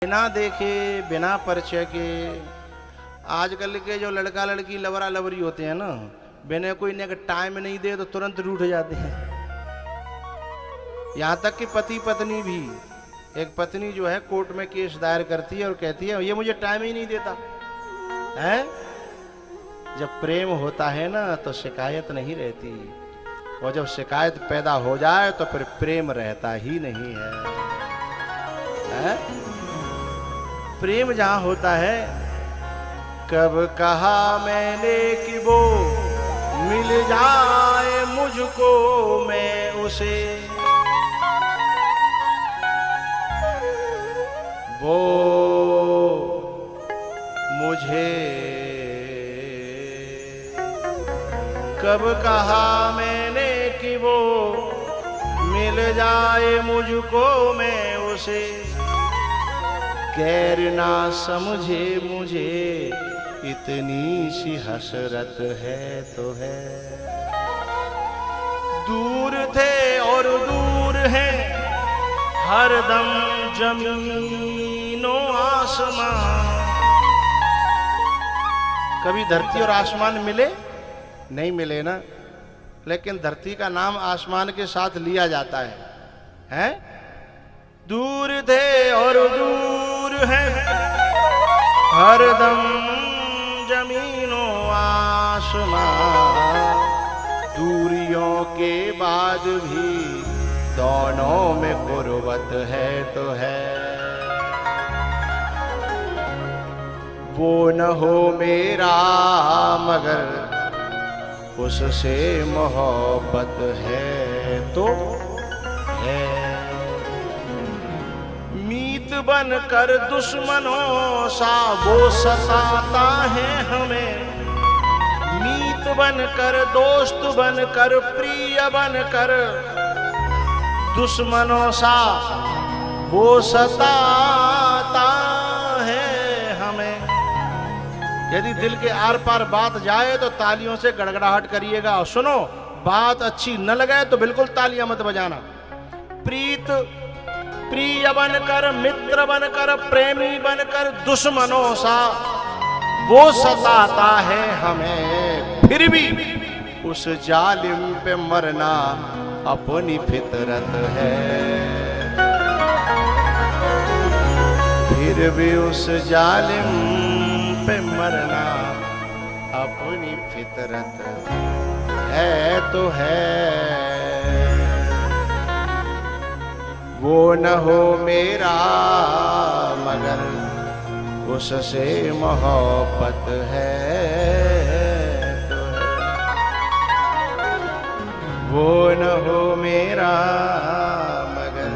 बिना देखे बिना परिचय के आजकल के जो लड़का लड़की लवरा लवरी होते हैं ना, बिना कोई ने टाइम नहीं दे तो तुरंत रूठ जाते हैं। यहाँ तक कि पति पत्नी भी, एक पत्नी जो है कोर्ट में केस दायर करती है और कहती है ये मुझे टाइम ही नहीं देता है। जब प्रेम होता है ना तो शिकायत नहीं रहती, और जब शिकायत पैदा हो जाए तो फिर प्रेम रहता ही नहीं है? प्रेम जहां होता है, कब कहा मैंने कि वो मिल जाए मुझको मैं उसे, वो मुझे कब कहा मैंने कि वो मिल जाए मुझको मैं उसे, गैर ना समझे मुझे इतनी सी हसरत है तो है। दूर थे और दूर है हरदम जमीनो आसमान। कभी धरती और आसमान मिले नहीं मिले ना, लेकिन धरती का नाम आसमान के साथ लिया जाता है? दूर थे और दूर है हरदम जमीनो आसमान, दूरियों के बाद भी दोनों में गुर्बत है तो है। वो न हो मेरा मगर उससे मोहब्बत है तो है। मीत बनकर दुश्मनों सा वो सताता है हमें, मीत बनकर दोस्त बनकर प्रिय बनकर दुश्मनों सा वो सताता है हमें। यदि दिल के आर पार बात जाए तो तालियों से गड़गड़ाहट करिएगा, और सुनो बात अच्छी न लगे तो बिल्कुल तालियां मत बजाना। प्रीत प्रिय बनकर मित्र बनकर प्रेमी बनकर दुश्मनों सा वो सताता है हमें, फिर भी उस जालिम पे मरना अपनी फितरत है। फिर भी उस जालिम पे मरना अपनी फितरत है तो है। वो न हो मेरा मगर उससे मोहब्बत है तो है। वो न हो मेरा मगर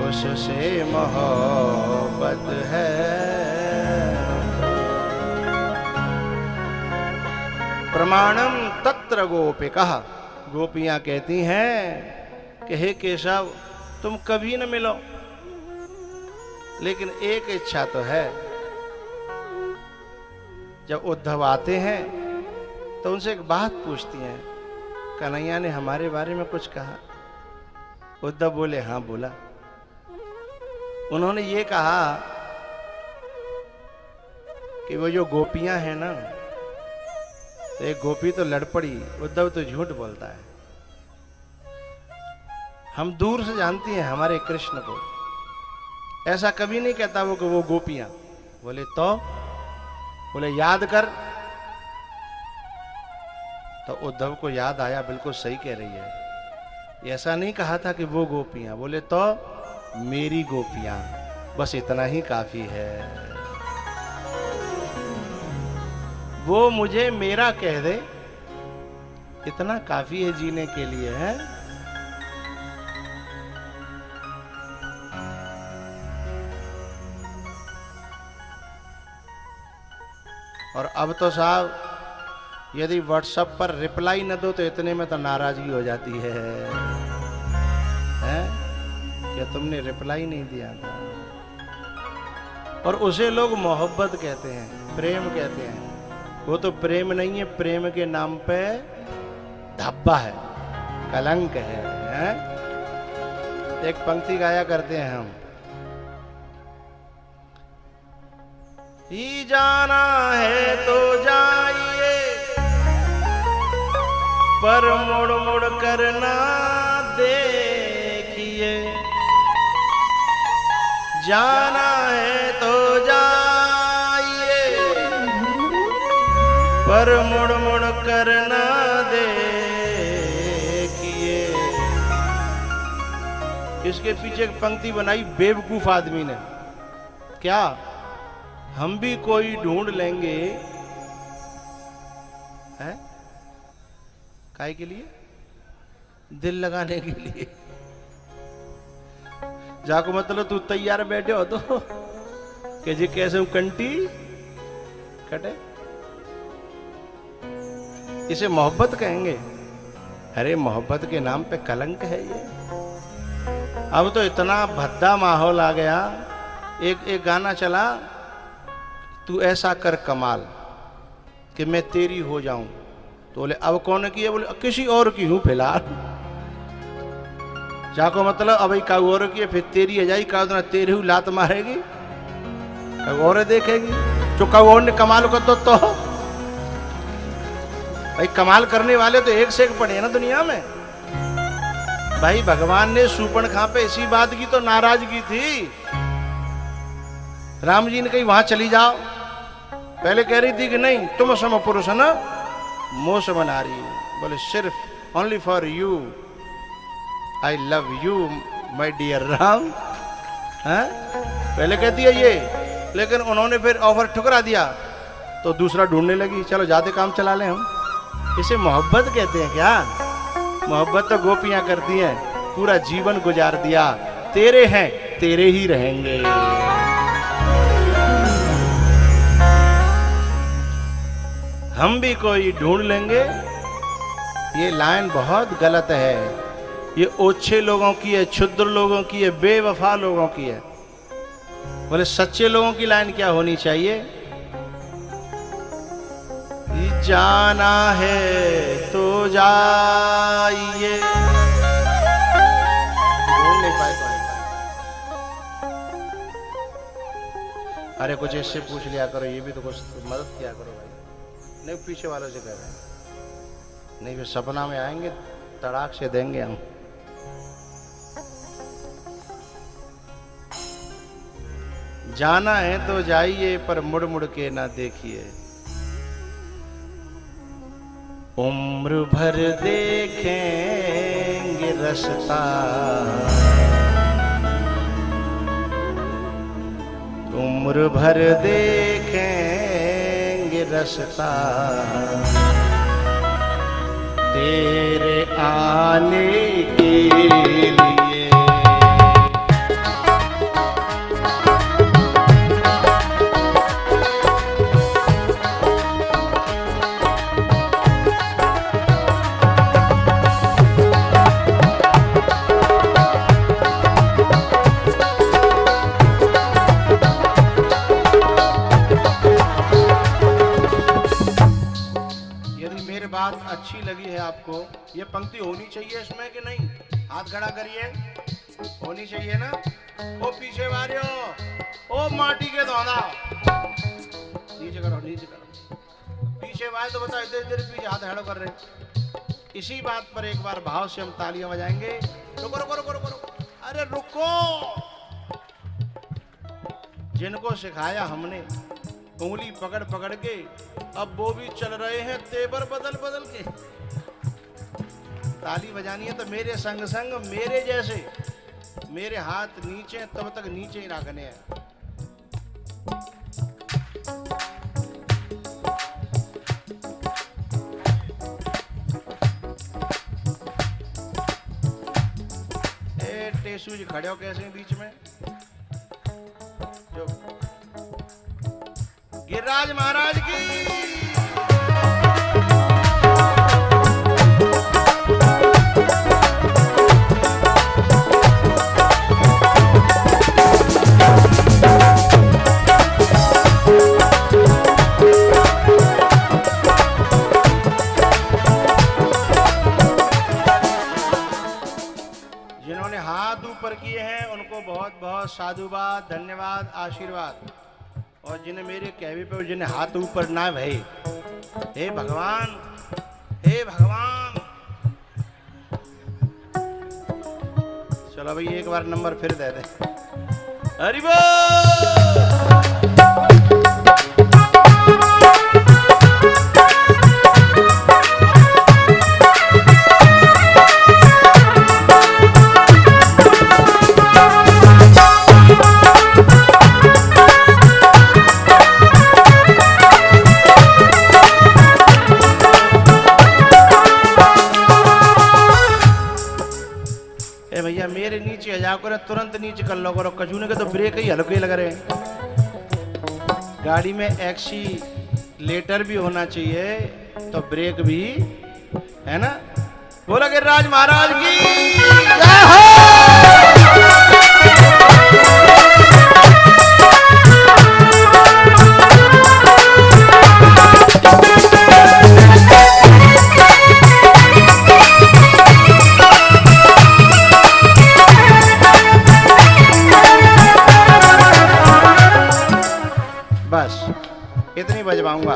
उससे मोहब्बत है। प्रमाणम तत्र गोपिकः, गोपियां कहती हैं कि हे केशव तुम कभी न मिलो, लेकिन एक इच्छा तो है। जब उद्धव आते हैं तो उनसे एक बात पूछती हैं, कन्हैया ने हमारे बारे में कुछ कहा? उद्धव बोले हाँ बोला। उन्होंने ये कहा कि वो जो गोपियां हैं ना, तो एक गोपी तो लड़ पड़ी, उद्धव तो झूठ बोलता है। हम दूर से जानती हैं हमारे कृष्ण को, ऐसा कभी नहीं कहता वो कि वो गोपियां। बोले तो? बोले याद कर। तो उद्धव को याद आया, बिल्कुल सही कह रही है, ऐसा नहीं कहा था कि वो गोपियां। बोले तो मेरी गोपियां, बस इतना ही काफी है। वो मुझे मेरा कह दे, इतना काफी है जीने के लिए है। और अब तो साहब यदि व्हाट्सएप पर रिप्लाई न दो तो इतने में तो नाराजगी हो जाती है, क्या तुमने रिप्लाई नहीं दिया था। और उसे लोग मोहब्बत कहते हैं, प्रेम कहते हैं। वो तो प्रेम नहीं है, प्रेम के नाम पे धब्बा है, कलंक है? एक पंक्ति गाया करते हैं हम ही जाना है तो जाइए, पर मुड़ मुड़ कर ना देखिए। जाना है तो जाइए, पर मुड़ मुड़ कर ना देखिए। इसके पीछे एक पंक्ति बनाई बेवकूफ आदमी ने, क्या? हम भी कोई ढूंढ लेंगे, है काहे के लिए? दिल लगाने के लिए। जाको मतलब तू तैयार बैठे हो तो कि जी कैसे हूं कंटी कटे। इसे मोहब्बत कहेंगे? अरे मोहब्बत के नाम पे कलंक है ये। अब तो इतना भद्दा माहौल आ गया। एक गाना चला, तू ऐसा कर कमाल कि मैं तेरी हो जाऊं। तो बोले अब कौन की है? बोले किसी और की हूं फिलहाल। जाको मतलब अब काऊ और की है, फिर तेरी है जाई का तेरे हूं लात मारेगी, और देखेगी। जो काऊ और ने कमाल कर तो भाई कमाल करने वाले तो एक से एक पड़े हैं ना दुनिया में। भाई भगवान ने सूर्पणखा पे इसी बात की तो नाराजगी थी। राम जी ने कही वहां चली जाओ, पहले कह रही थी कि नहीं तुम सम पुरुष है ना, मोह सम नारी। बोले सिर्फ only for you I love you my dear Ram. है पहले कहती है ये, लेकिन उन्होंने फिर ऑफर ठुकरा दिया तो दूसरा ढूंढने लगी। चलो जाते काम चला लें हम। इसे मोहब्बत कहते हैं क्या? मोहब्बत तो गोपियां करती हैं, पूरा जीवन गुजार दिया। तेरे हैं तेरे ही रहेंगे। हम भी कोई ढूंढ लेंगे। ये लाइन बहुत गलत है। ये ओछे लोगों की है, क्षुद्र लोगों की है, बेवफा लोगों की है। बोले सच्चे लोगों की लाइन क्या होनी चाहिए? जाना है तो जाइए। बोल नहीं पाए तो अरे कुछ इससे पूछ लिया करो, ये भी तो कुछ मदद किया करो भाई। नहीं पीछे वालों से कह रहे हैं, नहीं वे सपना में आएंगे तड़ाक से देंगे हम। जाना है तो जाइए, पर मुड़ मुड़ के ना देखिए। उम्र भर देखेंगे रास्ता, उम्र भर देखेंगे रास्ता, तेरे आने के लिए। अच्छी लगी है आपको, ये पंक्ति होनी चाहिए इसमें कि नहीं? हाथ खड़ा करिए, होनी चाहिए ना? ओ पीछे वारियो, ओ माटी के धौना, नीचे करो नीचे करो। पीछे वाले तो बताओ, इधर इधर पीछे हाथ खड़ा कर रहे। इसी बात पर एक बार भाव से हम तालियां बजाएंगे। रुको रुको रुको रुको रुको, अरे रुको। जिनको सिखाया हमने उंगली पकड़ पकड़ के, अब वो भी चल रहे हैं तेवर बदल बदल के। ताली बजानी है तो मेरे संग संग मेरे जैसे, मेरे हाथ नीचे तब तक नीचे ही रखने हैं। टेसू जी खड़े हो कैसे बीच में? जो गिरिराज महाराज की। जिन्होंने हाथ ऊपर किए हैं उनको बहुत बहुत साधुवाद, धन्यवाद, आशीर्वाद। और जिन्हें मेरे कहवे पे जिन्हें हाथ ऊपर ना भय, हे भगवान, हे भगवान। चलो भाई एक बार नंबर फिर दे दे। हरि बोल। भैया मेरे नीचे आ जाओ करे, तुरंत नीचे कर लो करो, कजूने के तो ब्रेक ही हल्के लग रहे हैं। गाड़ी में एक्सीलेटर भी होना चाहिए तो ब्रेक भी, है ना। बोला गिरिराज महाराज की जय हो। बस इतनी बजवाऊंगा,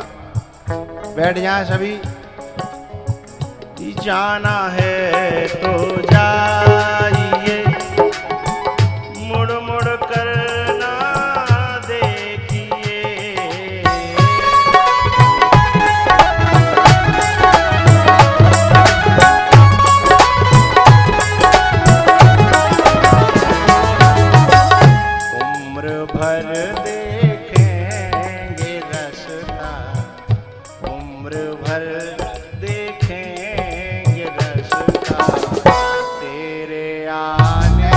बैठ जाए सभी। जाना है तो जाइए, मुड़ मुड़ कर ना देखिए। उम्र भर देखेंगे रस्ता, उम्र भर देखेंगे रस्ता तेरे आने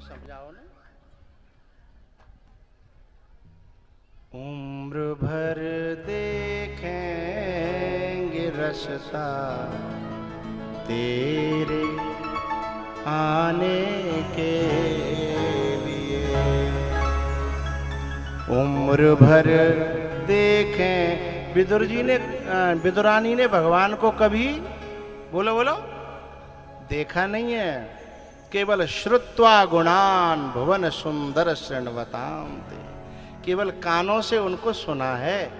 समझाओ ना। उम्र भर देखेंगे रास्ता तेरे आने के लिए, उम्र भर देखें। विदुर जी ने, विदुरानी ने भगवान को कभी, बोलो बोलो, देखा नहीं है, केवल श्रुत्वा गुणान भुवन सुंदर शृण्वताम, केवल कानों से उनको सुना है,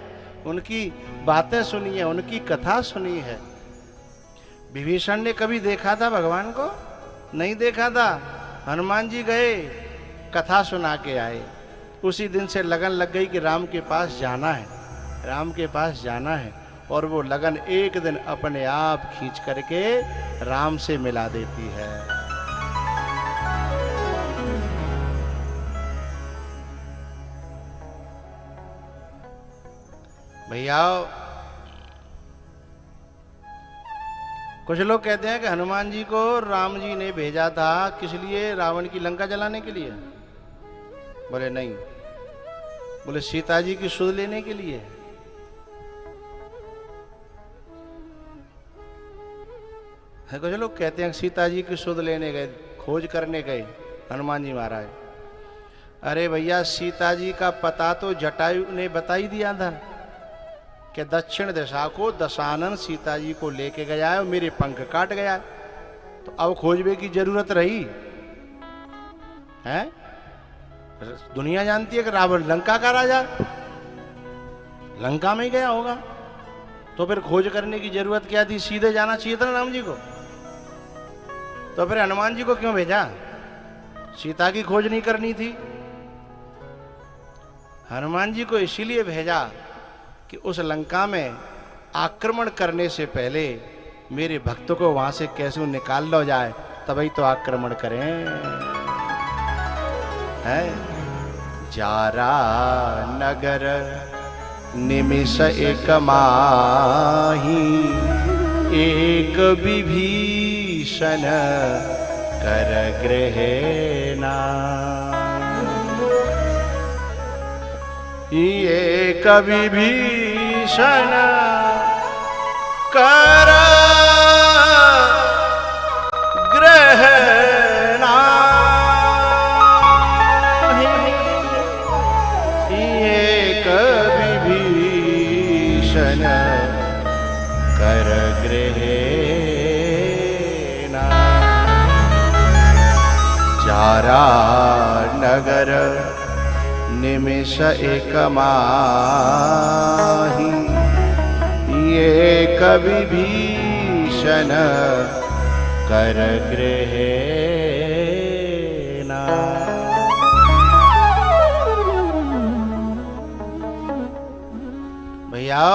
उनकी बातें सुनी है, उनकी कथा सुनी है। विभीषण ने कभी देखा था भगवान को? नहीं देखा था। हनुमान जी गए, कथा सुना के आए, उसी दिन से लगन लग गई कि राम के पास जाना है, राम के पास जाना है, और वो लगन एक दिन अपने आप खींच करके राम से मिला देती है। भैया कुछ लोग कहते हैं कि हनुमान जी को राम जी ने भेजा था किस लिए? रावण की लंका जलाने के लिए। बोले नहीं, बोले सीता जी की सुध लेने के लिए। कुछ लोग कहते हैं सीता जी की सुध लेने गए, खोज करने गए हनुमान जी महाराज। अरे भैया, सीता जी का पता तो जटायु ने बता ही दिया था कि दक्षिण दिशा को दशानन सीता जी को लेके गया है और मेरे पंख काट गया है। तो अब खोजबे की जरूरत रही है? दुनिया जानती है कि रावण लंका का राजा, लंका में ही गया होगा, तो फिर खोज करने की जरूरत क्या थी? सीधे जाना चाहिए था राम जी को। तो फिर हनुमान जी को क्यों भेजा? सीता की खोज नहीं करनी थी? हनुमान जी को इसीलिए भेजा कि उस लंका में आक्रमण करने से पहले मेरे भक्तों को वहां से कैसे निकाल लो जाए, तभी तो आक्रमण करें। है जारा नगर निमिष एक माही, एक विभीषण कर गृहेना। एक विभीषण कर गृहेना। एक विभीषण कर गृहेना। जारा नगर निमिष एक माही, एक विभीषण कर गृहेना। भैया,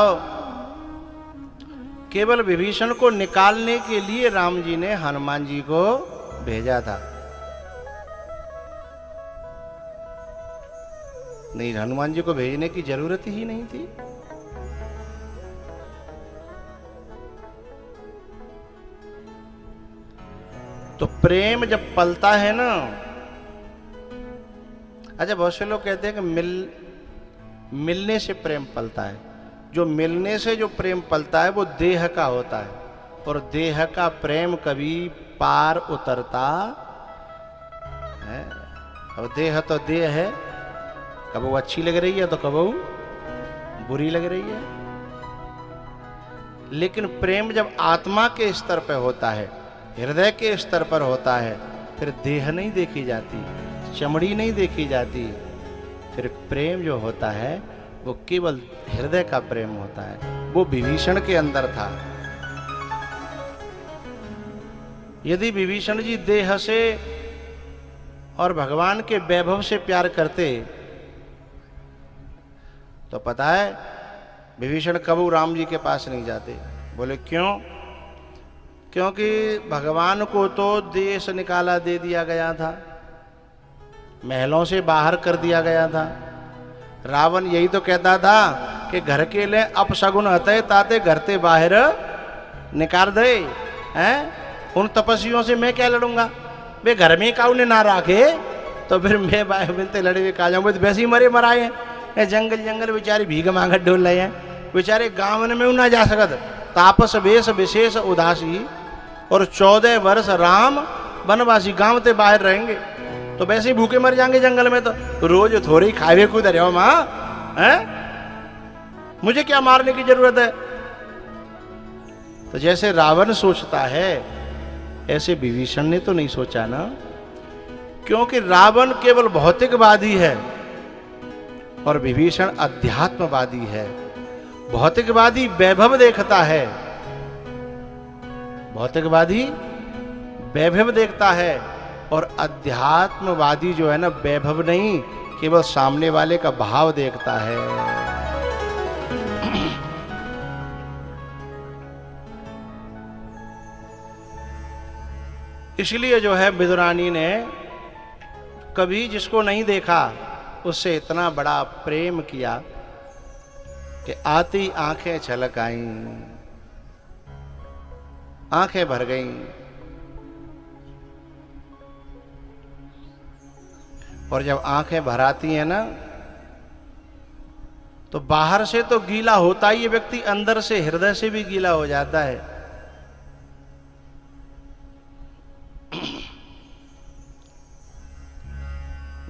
केवल विभीषण को निकालने के लिए राम जी ने हनुमान जी को भेजा था। नहीं, हनुमान जी को भेजने की जरूरत ही नहीं थी। तो प्रेम जब पलता है ना, अच्छा बहुत से लोग कहते हैं कि मिलने से प्रेम पलता है। जो मिलने से जो प्रेम पलता है वो देह का होता है, और देह का प्रेम कभी पार उतरता है। अब देह तो देह है, कब वो अच्छी लग रही है तो कब वो बुरी लग रही है। लेकिन प्रेम जब आत्मा के स्तर पर होता है, हृदय के स्तर पर होता है, फिर देह नहीं देखी जाती, चमड़ी नहीं देखी जाती। फिर प्रेम जो होता है वो केवल हृदय का प्रेम होता है। वो विभीषण के अंदर था। यदि विभीषण जी देह से और भगवान के वैभव से प्यार करते तो पता है विभीषण कबू राम जी के पास नहीं जाते। बोले क्यों? क्योंकि भगवान को तो देश निकाला दे दिया गया था, महलों से बाहर कर दिया गया था। रावण यही तो कहता था कि घर के लिए अपशगुन हते ताते घर ते बाहर निकाल दे। हैं? उन तपस्वियों से मैं क्या लड़ूंगा? वे घर में काऊ ने ना रखे तो फिर मैं बाहर मिलते लड़े हुए कहा जाऊंगे। तो वैसे ही मरे मराए हैं, जंगल जंगल बेचारे भीग मांगत डोल रहे हैं, बेचारे गाँव में ना जा सकत। तापस वेश विशेष उदासी, और 14 वर्ष राम वनवासी गांव ते बाहर रहेंगे तो वैसे ही भूखे मर जाएंगे जंगल में। तो रोज थोड़ी खावे कूद रहे हो माँ, हैं? मुझे क्या मारने की जरूरत है? तो जैसे रावण सोचता है ऐसे विभीषण ने तो नहीं सोचा ना, क्योंकि रावण केवल भौतिकवादी है और विभीषण अध्यात्मवादी है। भौतिकवादी वैभव देखता है, भौतिकवादी वैभव देखता है, और अध्यात्मवादी जो है ना वैभव नहीं, केवल सामने वाले का भाव देखता है। इसलिए जो है विदुरानी ने कभी जिसको नहीं देखा उससे इतना बड़ा प्रेम किया कि आती आंखें छलक आईं। आंखें भर गईं। और जब आंखें भर आती हैं ना, तो बाहर से तो गीला होता ही है व्यक्ति, अंदर से हृदय से भी गीला हो जाता है।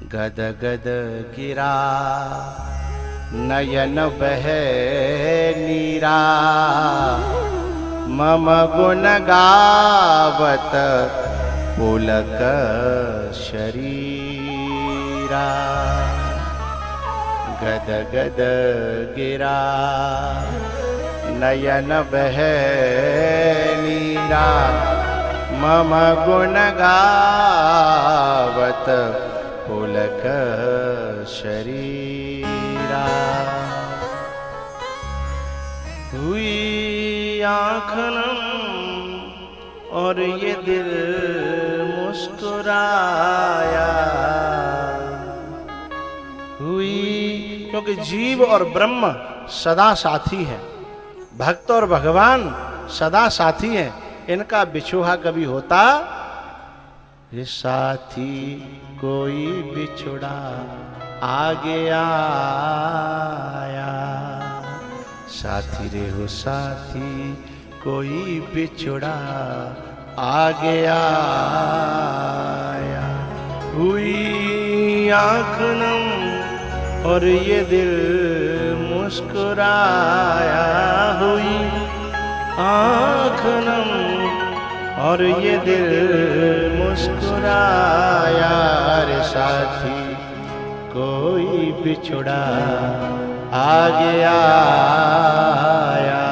गद गद गिरा नयन बहे नीरा, मम गुण गावत पुलक शरीरा। गद गद गिरा नयन बहे नीरा, मम गुण गावत पुलक शरीरा। हुई आँख नम और ये दिल मुस्कुराया। हुई, क्योंकि जीव और ब्रह्म सदा साथी है, भक्त और भगवान सदा साथी हैं, इनका बिछोहा कभी होता? ये साथी कोई बिछुड़ा आगे आया, साथी रे हो साथी कोई बिछुड़ा आगे आया। हुई आँख नम और ये दिल मुस्कुराया। हुई आँख नम और ये दिल मुस्कुराया। रे साथी कोई बिछुड़ा आगे आया।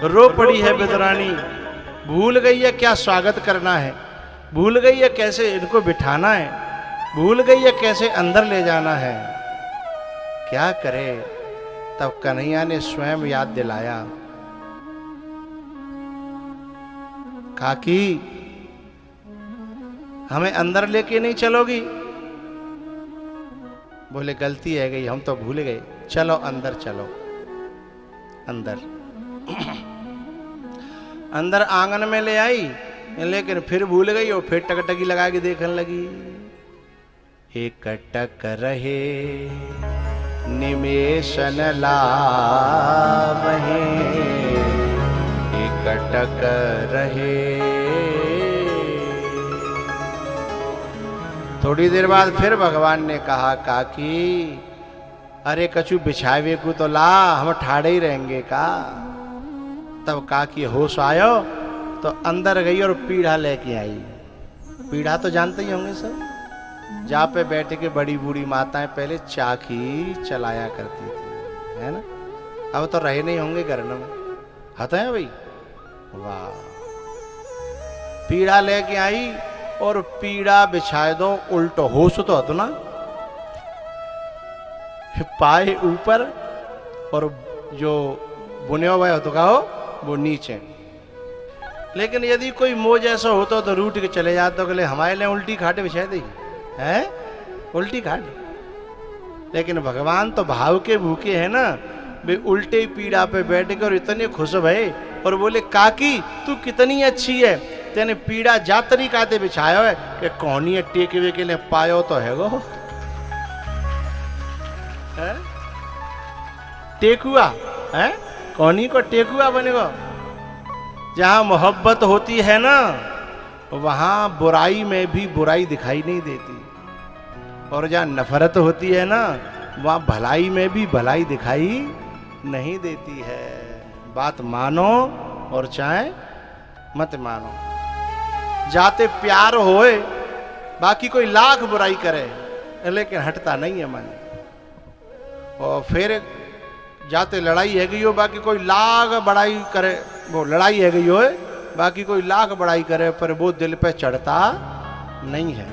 रो पड़ी है बेदरानी, भूल गई है क्या स्वागत करना है, भूल गई है कैसे इनको बिठाना है, भूल गई है कैसे अंदर ले जाना है। क्या करे, तब कन्हैया ने स्वयं याद दिलाया। काकी, हमें अंदर लेके नहीं चलोगी? बोले गलती है गई, हम तो भूल गए, चलो अंदर चलो। अंदर अंदर आंगन में ले आई, लेकिन फिर भूल गई और फिर टकटकी लगा के देखने लगी। एक टक रहे निमेशन लावहे, एक टक रहे। थोड़ी देर बाद फिर भगवान ने कहा, काकी अरे कछु बिछावे को तो ला, हम ठाड़े ही रहेंगे का। तब काकी होश आयो तो अंदर गई और पीढ़ा लेके आई। पीढ़ा तो जानते ही होंगे सब, जहाँ पे बैठे के बड़ी बूढ़ी माताएं पहले चाकी चलाया करती थी, है ना। अब तो रहे नहीं होंगे घर में, हते हैं भाई। वाह, पीढ़ा लेके आई और पीढ़ा बिछाए दो उल्टो। होश तो हतो ना, पाए ऊपर और जो बुने हुए हो तो कहो वो नीचे। लेकिन यदि कोई मोह जैसा होता तो रूट के चले जाते, तो हमारे लिए उल्टी खाटे बिछाए दी है, उल्टी खाट। लेकिन भगवान तो भाव के भूखे हैं ना, वे उल्टे पीड़ा पे बैठ कर इतने खुश भये और बोले, काकी तू कितनी अच्छी है, तेने पीड़ा जातरी काते बिछायो है कि कौनी है टेकवे के लिए पायो तो है वो है? टेकुआ है, कौनी को टेकुआ बनेगा। जहां मोहब्बत होती है ना, वहां बुराई में भी बुराई दिखाई नहीं देती, और जहां नफरत होती है ना, वहां भलाई में भी भलाई दिखाई नहीं देती है। बात मानो और चाहे मत मानो। जाते प्यार होए, बाकी कोई लाख बुराई करे लेकिन हटता नहीं है मन। और फिर जाते लड़ाई है गई हो, बाकी कोई लाख बड़ाई करे, वो लड़ाई है गई हो, बाकी कोई लाख बड़ाई करे पर वो दिल पे चढ़ता नहीं है।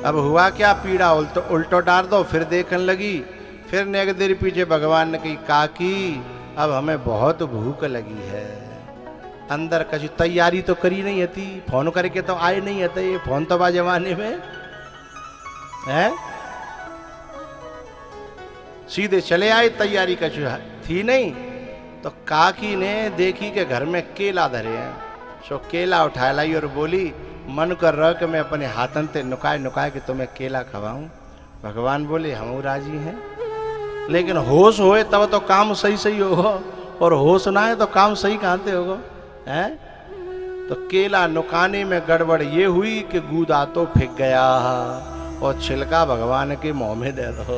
अब हुआ क्या, पीड़ा उल्टो डाल दो, फिर देखने लगी। फिर नेक देर पीछे भगवान ने कही, काकी अब हमें बहुत भूख लगी है। अंदर कछु तैयारी तो करी नहीं हती, फोन करके तो आए नहीं हते, ये फोन तो बा जमाने में है। सीधे चले आए, तैयारी कछु थी नहीं। तो काकी ने देखी कि घर में केला धरे हैं, सो केला उठा लाई और बोली मन कर रहा कि मैं अपने हाथन ते नुकाए नुकाए कि तुम्हें केला खवाऊं। भगवान बोले हम राजी हैं, लेकिन होश होए तब तो काम सही सही होगा, और होश ना है तो काम सही कहाँ से होगा है। तो केला नुकाने में गड़बड़ ये हुई कि गूदा तो फेंक गया और छिलका भगवान के मुंह में दे दो।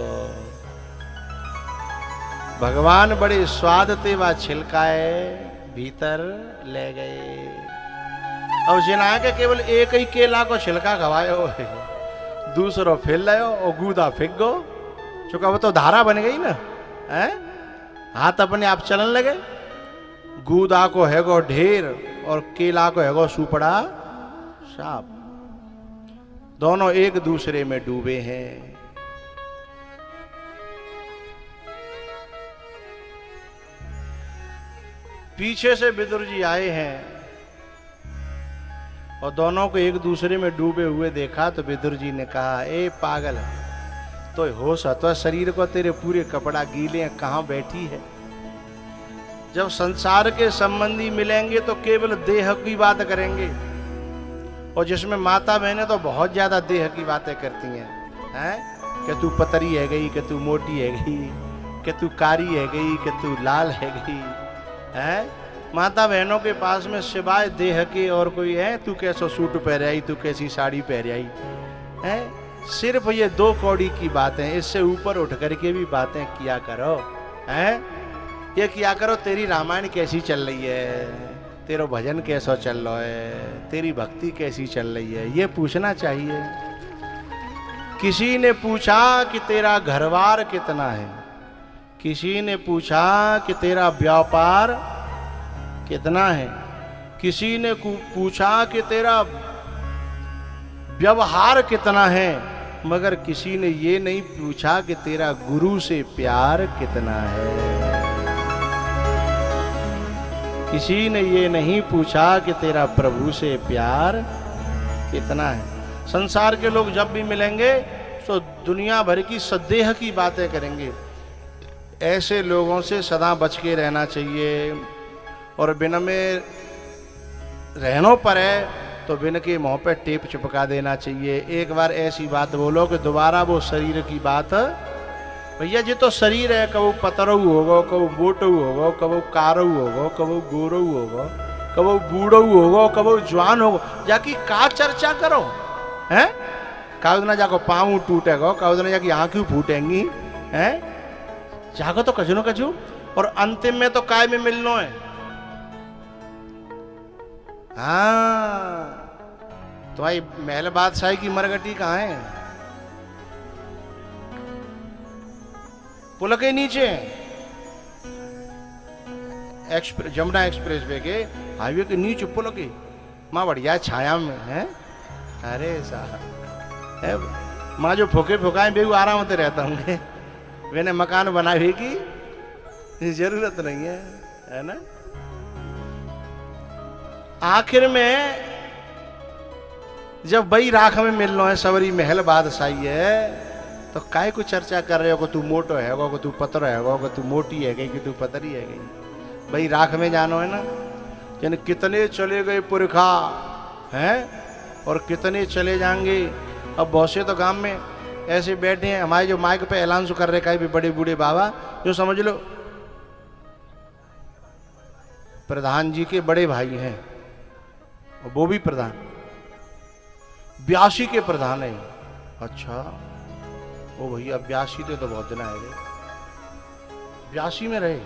भगवान बड़े स्वाद थे, वह छिलकाए भीतर ले गए। अब जिना के केवल एक ही केला को छिलका खवायो, दूसरो फेल लायो और गूदा फेंक गो, चूंकि वो तो धारा बन गई ना है। हाथ अपने आप चलन लगे। गूदा को है गो ढेर और केला को है गो सुपड़ा साप, दोनों एक दूसरे में डूबे हैं। पीछे से विदुर जी आए हैं और दोनों को एक दूसरे में डूबे हुए देखा। तो विदुर जी ने कहा ए पागल, तो होश तो शरीर को, तेरे पूरे कपड़ा गीले हैं, कहाँ बैठी है। जब संसार के संबंधी मिलेंगे तो केवल देह की बात करेंगे, और जिसमें माता बहनें तो बहुत ज्यादा देह की बातें करती हैं कि तू पतरी है गई, कि तू मोटी है गई, कि तू कारी है गई, कि तू लाल है गई है। माता बहनों के पास में सिवाय देह के और कोई है, तू कैसो सूट पहन आई, तू कैसी साड़ी पहन आई है। सिर्फ ये दो कौड़ी की बातें, इससे ऊपर उठ करके भी बातें किया करो हैं। ये किया करो तेरी रामायण कैसी चल रही है, तेरा भजन कैसा चल रहा है, तेरी भक्ति कैसी चल रही है, ये पूछना चाहिए। किसी ने पूछा कि तेरा घरवार कितना है, किसी ने पूछा कि तेरा व्यापार कितना है, किसी ने पूछा कि तेरा व्यवहार कितना है, मगर किसी ने ये नहीं पूछा कि तेरा गुरु से प्यार कितना है। किसी ने ये नहीं पूछा कि तेरा प्रभु से प्यार कितना है। संसार के लोग जब भी मिलेंगे तो दुनिया भर की सदेह की बातें करेंगे। ऐसे लोगों से सदा बच के रहना चाहिए, और बिन में रहनों पर है तो बिन के मुंह पे टेप चिपका देना चाहिए। एक बार ऐसी बात बोलो कि दोबारा वो शरीर की बात, भैया जी तो शरीर है, कबू पतरऊ होगो, कबू मोटऊ होगो, कबू कारऊ होगो, कबू गोरऊ होगो, कबू बूढ़ऊ होगो, कबू जवान होगो, जाकी का चर्चा करो हैं। कागज ना जाको पाँव टूटेगो, कागज ना जाकी आंखें फूटेंगी हैं, जागो तो कजू न कजू, और अंतिम में तो काय में मिलनो है। हाँ, तुम्हारी महल बादशाही की मरगटी कहाँ है? पुल के नीचे, जमुना एक्सप्रेस वे के हाईवे के नीचे पुल के, माँ बढ़िया छाया में है। अरे साहब, माँ जो फूके फुकाए बेगू आराम से रहता हूँ, मैंने मकान बनाए की जरूरत नहीं है ना। आखिर में जब बई राख में मिलना है, सवरी महल बादशाही है, तो काय को चर्चा कर रहे हो कि तू मोटो है, कि तू पतर है, कि तू मोटी है गई, कि तू पतरी है गई। भाई राख में जानो है ना। यानी कितने चले गए पुरखा हैं और कितने चले जाएंगे। अब बहुत से तो गांव में ऐसे बैठे हैं, हमारे जो माइक पे ऐलान कर रहे कई भी बड़े बूढ़े बाबा, जो समझ लो प्रधान जी के बड़े भाई हैं, और वो भी प्रधान, 82 के प्रधान है। अच्छा ओ भैया 82 तो बहुत दिन आए, 82 में रहे,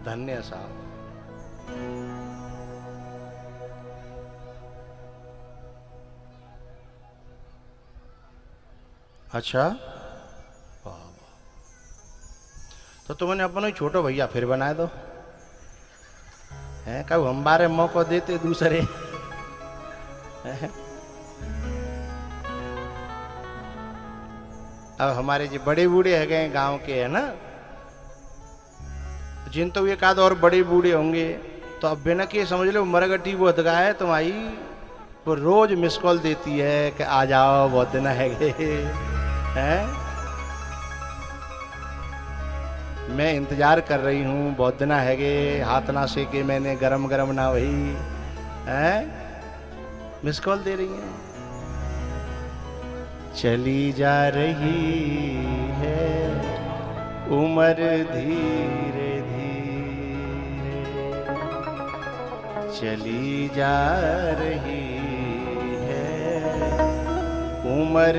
धन्य साहब। अच्छा वाह, तो तुमने अपना ही छोटो भैया फिर बना दो हैं, कब हम बारे मौका देते दूसरे अब हमारे जो बड़े बूढ़े है गए गांव के है ना, जिन तो एक आध और बड़े बूढ़े होंगे, तो अब बिना के समझ लो मरगटी वो दगा है तुम्हारी, वो रोज मिस कॉल देती है कि आ जाओ बहुत दिन है गए हैं। मैं इंतजार कर रही हूँ बहुत दिन है गे, हाथ ना सेके मैंने, गरम गरम ना वही है। मिस कॉल दे रही है। चली जा रही है उम्र धीरे धीरे, चली जा रही है उम्र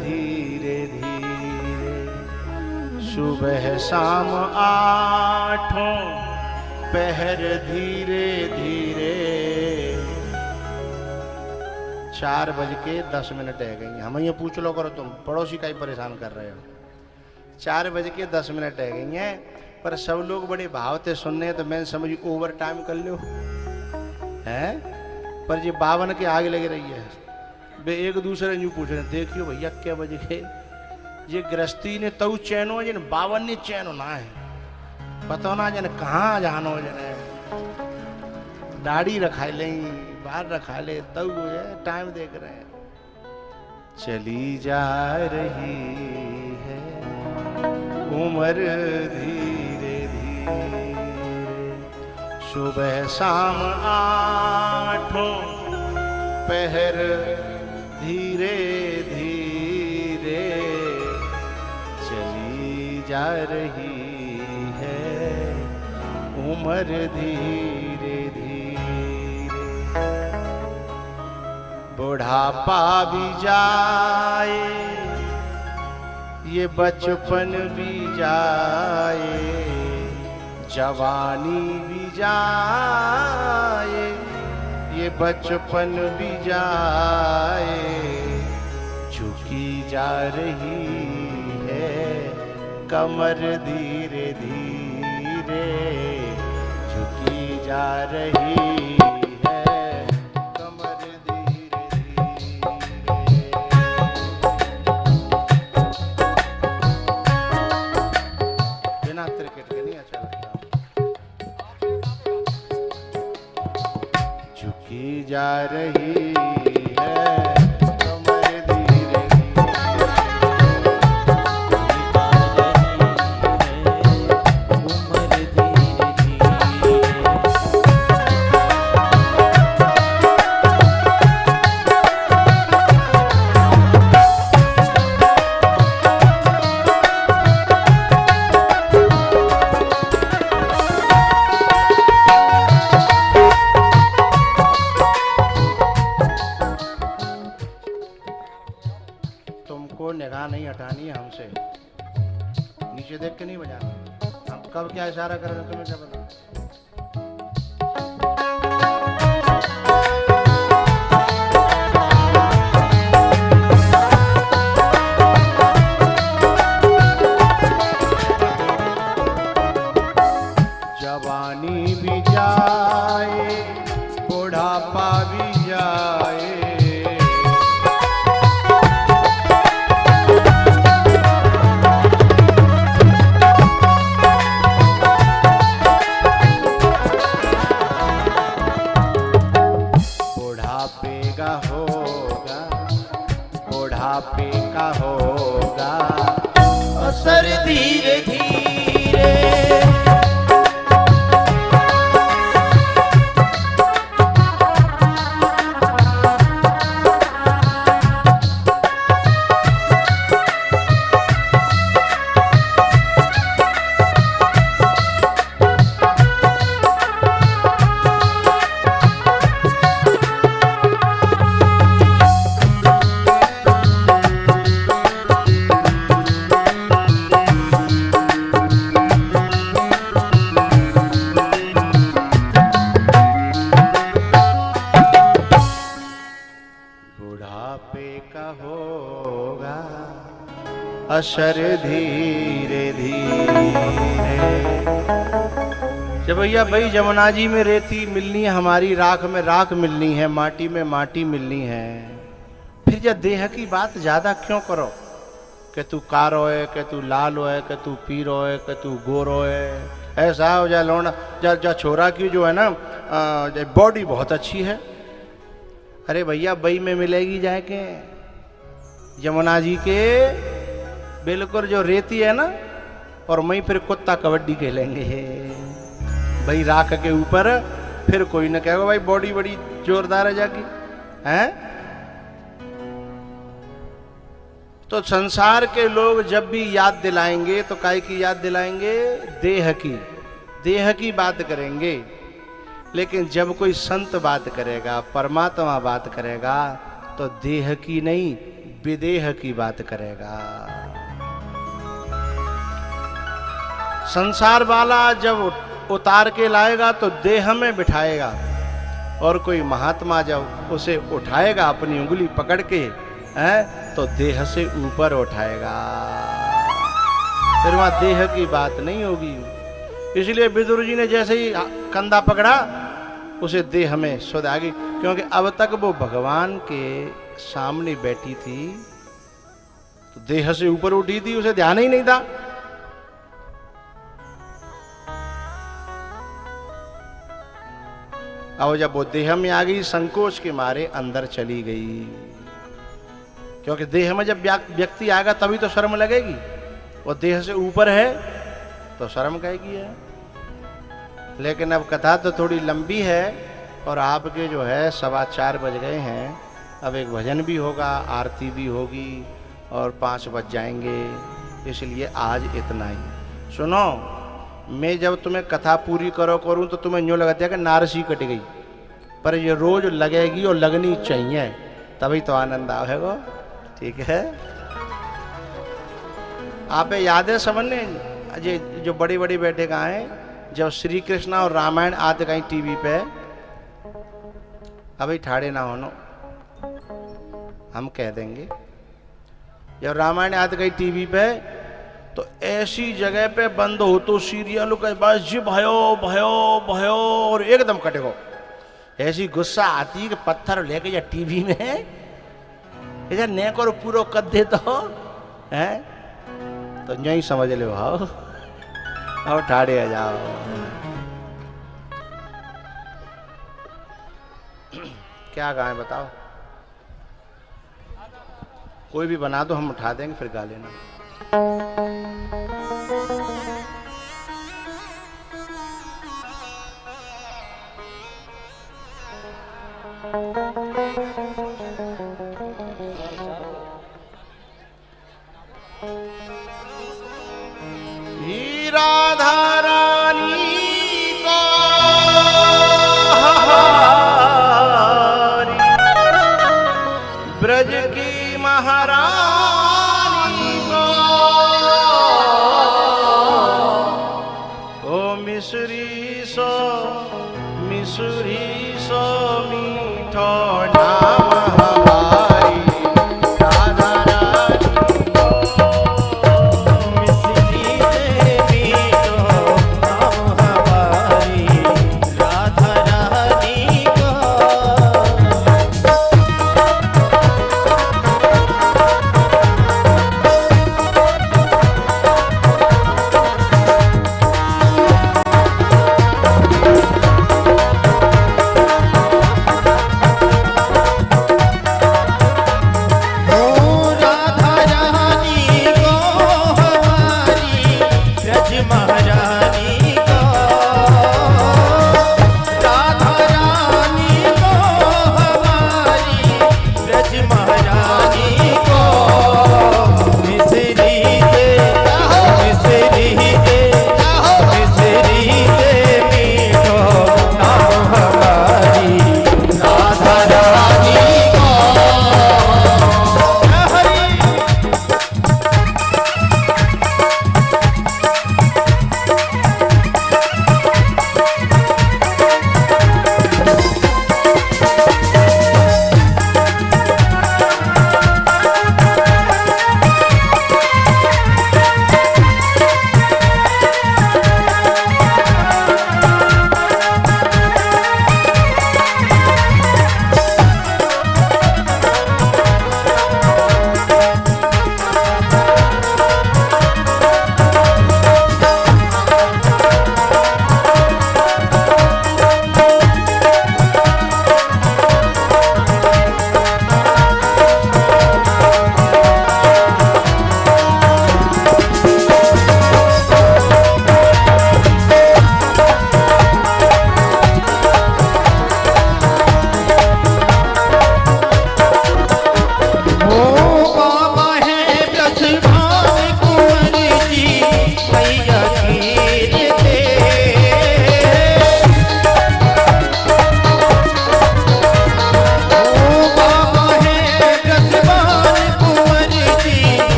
धीरे धीरे। सुबह शाम आठों पहर धीरे धीरे। 4:10 रह गई। हम ये पूछ लो करो, तुम पड़ोसी का ही परेशान कर रहे हो। 4:10 रह गई हैं, पर सब लोग बड़े भाव से सुन रहे हैं, तो मैंने समझी ओवर टाइम कर लो है। पर ये 52 के आगे लगे रही है। वे एक दूसरे यूँ पूछ रहे हैं, देखियो भैया क्या बजे गए। ये गृहस्थी ने तऊ चैनो जिन 52 ने चैनो ना है, पता ना जन कहाँ जानो जने दाढ़ी रखा ले, बाहर रखा ले, तऊ टाइम देख रहे हैं। चली जा रही है उम्र धीरे धीरे। सुबह शाम आठों पहर धीरे धीरे। चली जा रही है उम्र धीरे धीरे। बुढ़ापा भी जाए ये बचपन भी जाए, जवानी भी जाए ये बचपन भी जाए। झुकी जा रही है कमर धीरे धीरे, झुकी जा रही है कमर धीरे धीरे। बिना क्रिकेट के नहीं अच्छा लगता। झुकी जा रही निगाह नहीं हटानी है हमसे, नीचे देख के नहीं बजाना। हम कब क्या इशारा कर रहे हैं तुम्हें क्या पता। जवानी भी जाए बुढ़ापा भी जाए, बुढ़ापे का होगा असर धीरे धीरे। असर धीरे धीरे। जब भैया भाई जमुना जी में रेती मिलनी है, हमारी राख में राख मिलनी है, माटी में माटी मिलनी है, फिर जब देह की बात ज्यादा क्यों करो कि तू कारो है, कि तू लाल है, कि तू पीरो है, कि तू गोरो है। ऐसा हो जाए लौंडा जा छोरा की जो है ना बॉडी बहुत अच्छी है। अरे भैया बई में मिलेगी जाके जमुना जी के बिल्कुल जो रेती है ना और वहीं फिर कुत्ता कबड्डी खेलेंगे भाई राख के ऊपर। फिर कोई ना कहेगा भाई बॉडी बड़ी जोरदार है जाकी हैं। तो संसार के लोग जब भी याद दिलाएंगे तो काय की याद दिलाएंगे? देह की बात करेंगे। लेकिन जब कोई संत बात करेगा, परमात्मा बात करेगा, तो देह की नहीं विदेह की बात करेगा। संसार वाला जब उतार के लाएगा तो देह में बिठाएगा, और कोई महात्मा जब उसे उठाएगा अपनी उंगली पकड़ के तो देह से ऊपर उठाएगा। फिर वहां देह की बात नहीं होगी। इसलिए विदुर जी ने जैसे ही कंधा पकड़ा उसे देह में सुध आ गई, क्योंकि अब तक वो भगवान के सामने बैठी थी तो देह से ऊपर उठी थी, उसे ध्यान ही नहीं था। अब जब वो देह में आ गई संकोच के मारे अंदर चली गई, क्योंकि देह में जब व्यक्ति आएगा तभी तो शर्म लगेगी। वो देह से ऊपर है तो शर्म कहेगी है। लेकिन अब कथा तो थोड़ी लंबी है और आपके जो है 4:15 बज गए हैं। अब एक भजन भी होगा, आरती भी होगी और 5 बज जाएंगे। इसलिए आज इतना ही। सुनो, मैं जब तुम्हें कथा पूरी करूं तो तुम्हें यूँ लगता है कि नारसी कट गई, पर ये रोज लगेगी और लगनी चाहिए, तभी तो आनंद आएगा। ठीक है, आप याद है समझने जो बड़ी बड़ी बैठे कहाँ हैं, जब श्री कृष्ण और रामायण आते कहीं टीवी पे, अभी ठाड़े ना होनो, हम कह देंगे। जब रामायण आते कहीं टीवी पे तो ऐसी जगह पे बंद हो तो सीरियल का बस जी भयो भयो भयो और एकदम कटेगो। ऐसी गुस्सा आती है कि पत्थर लेके जा टीवी में इधर नेक और पूरा कर दे तो है, तो यही समझ लो भाव और ठाड़े आ जाओ। क्या गाएं बताओ? कोई भी बना दो, हम उठा देंगे, फिर गा लेना। राधा रानी को ब्रज की महारानी को ओ मिसरी सो मीठो नाम हमारी राधा रानी को मिसरी से मीठो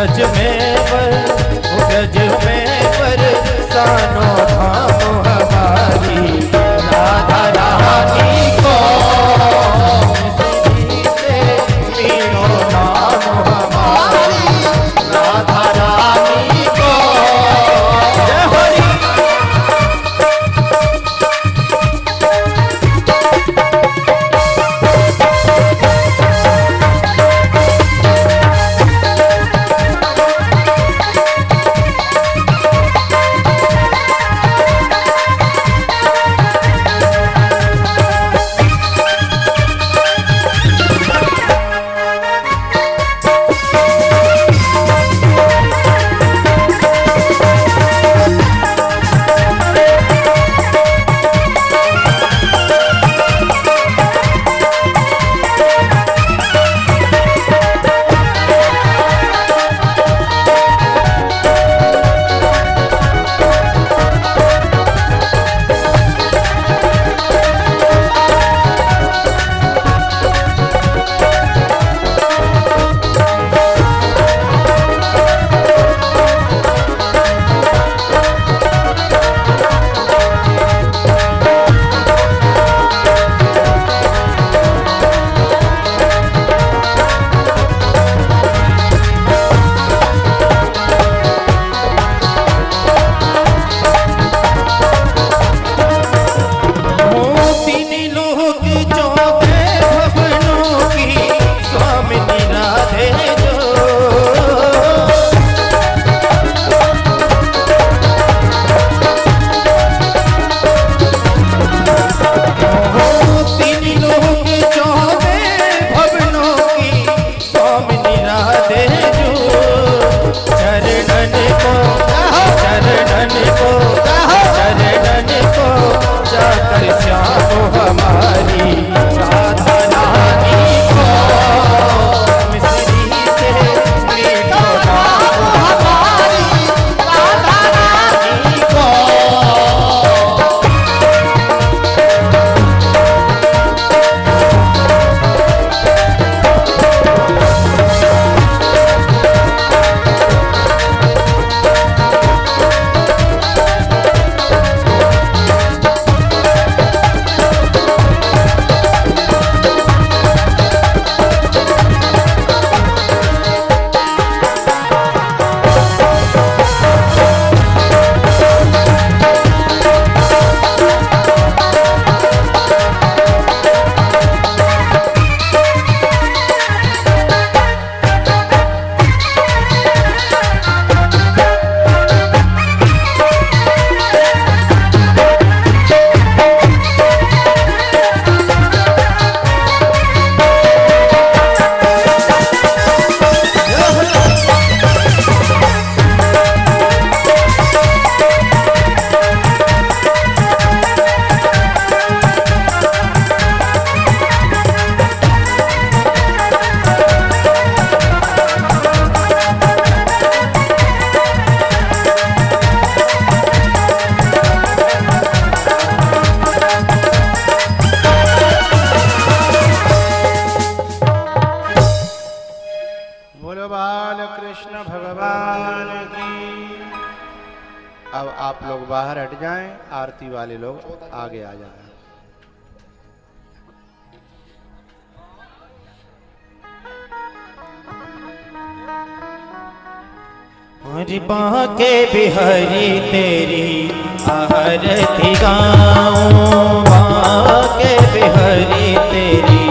ब्रज में सानो धाम हमारी राधा रानी को से मीनो नाम हमारी राधा रानी को जय हरि। अब आप लोग बाहर हट जाएं, आरती वाले लोग आगे आ जाएं। हरि बाके बिहारी तेरी आरती गाऊं, बाके बिहारी तेरी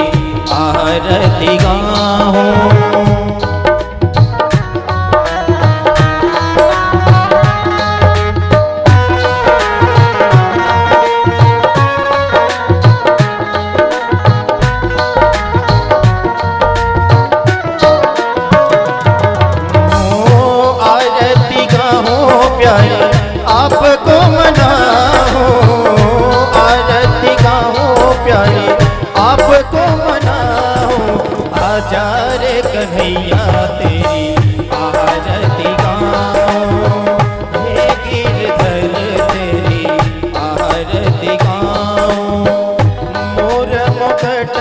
आरती गाऊं। आपको मनाओ आरती गाओ प्यारे, आपको मनाओ आजा रे कन्हैया तेरी आरती गाओ, हे गिरधर तेरी आरती गाओ। मोर मुकुट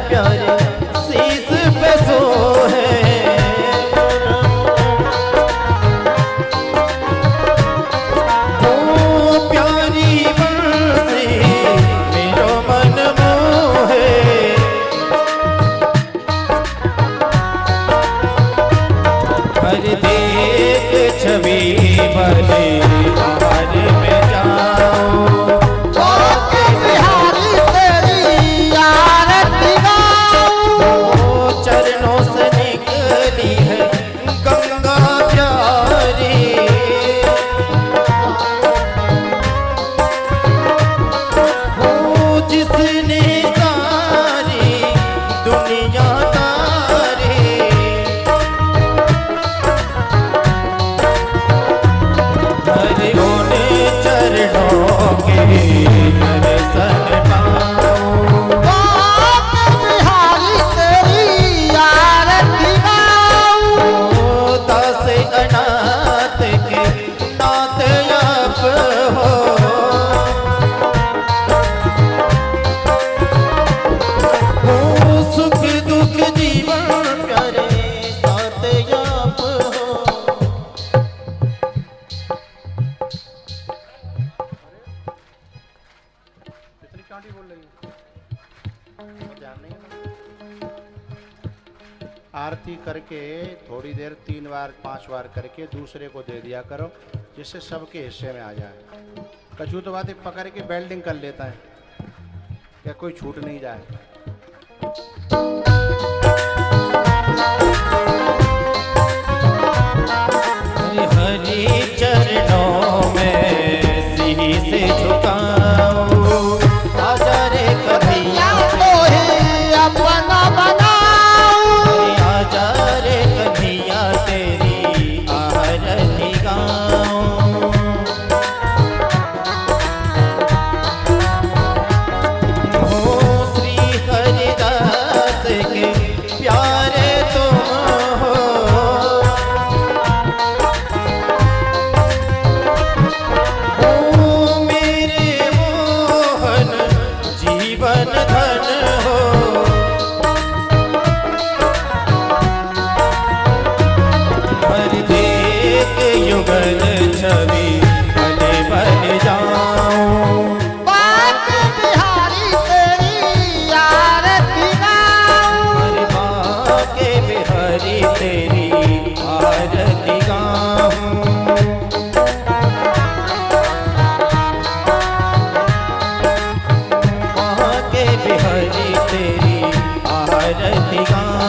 प्यारे शीश पे सोहे, हर देख छवि भले बाहर में जाओ बाके बिहारी तेरी आरती गाऊं। चरणों से निकली है गंगा प्यारी जिसने सारी दुनिया तारी हरि होने चरणों के दर्शन पाऊं बाके बिहारी तेरी आरती गाऊं। दास अनाथ के नाथ आप हो सुख दुख जीवन प्यारे साथ आप हो इतनी चांटी बोल रही है ध्यान नहीं है। आरती करके थोड़ी देर 3 बार 5 बार करके दूसरे को दे दिया करो जिससे सबके हिस्से में आ जाए। कछू तो बात पकड़ के बेल्डिंग कर लेता है क्या कोई छूट नहीं जाए। हरि चरणों में शीश झुकाऊं आजा रे कन्हैया तोहे अपना बनाऊं। आजा रे कन्हैया तेरी आरती गाऊं हो श्री हरिदास के प्यारे तुम हो ओ मेरे मोहन जीवन धन हो हर देख युगल छवि भले बन जाऊं बाके बिहारी तेरी आरती गाऊं। हर बाके बिहारी तेरी आरती गाऊं बाके बिहारी तेरी आरती गाऊं